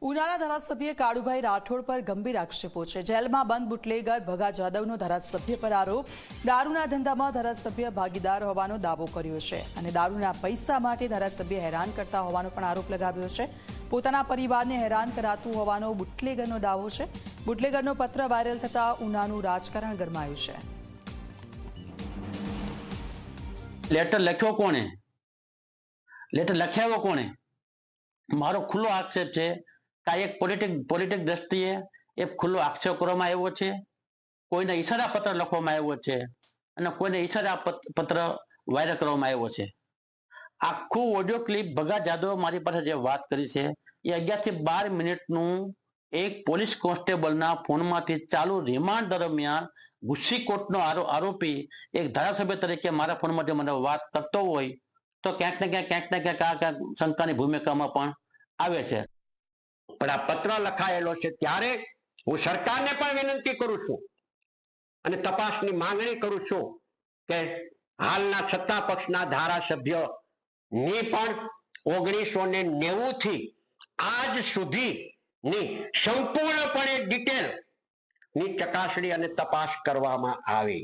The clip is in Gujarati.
ઉનાના ધારાસભ્ય કાળુભાઈ રાઠોડ પર ગંભીર આક્ષેપો છે। જેલમાં બંધ બુટલેગર ભગા જાદવનો ધારાસભ્ય પર આરોપ। દારૂના ધંધામાં ધારાસભ્ય ભાગીદાર હોવાનો દાવો કર્યો છે અને દારૂના પૈસા માટે ધારાસભ્ય હેરાન કરતા હોવાનો પણ આરોપ લગાવ્યો છે। પોતાના પરિવારને હેરાન કરાતું હોવાનો બુટલેગરનો દાવો છે। બુટલેગરનો પત્ર વાયરલ થતા ઉનાનું રાજકારણ ગરમાયું છે। લેટર લખ્યો કોણે? લેટર લખાવ્યો કોણે? મારો ખુલ્લો આક્ષેપ છે કે એક પોલિટિક દ્રષ્ટિએ એક ખુલ્લો આક્ષેપ કરવામાં આવ્યો છે। કોઈને ઈશારા પત્ર લખવામાં આવ્યો છે અને કોઈને ઈશારા પત્ર વાયરલ કરવામાં આવ્યો છે। આખું ઓડિયો ક્લિપ ભગા જાદવ મારી પાસે જે વાત કરી છે એ 11 થી 12 મિનિટનું એક પોલીસ કોન્સ્ટેબલના ફોનમાંથી ચાલુ રિમાન્ડ દરમિયાન ગુસ્સીકોટનો આરોપી એક ધારાસભ્ય તરીકે મારા ફોનમાંથી મને વાત કરતો હોય તો ક્યાંક ને ક્યાંક આ શંકાની ભૂમિકામાં પણ આવે છે। પણ આ પત્ર લખાયેલો છે ત્યારે હું સરકારને પણ વિનંતી કરું છું અને તપાસની માંગણી કરું છું કે હાલના સત્તા પક્ષના ધારાસભ્ય ની પણ 1990 થી આજ સુધીની સંપૂર્ણપણે ડિટેલ ની ચકાસણી અને તપાસ કરવામાં આવે।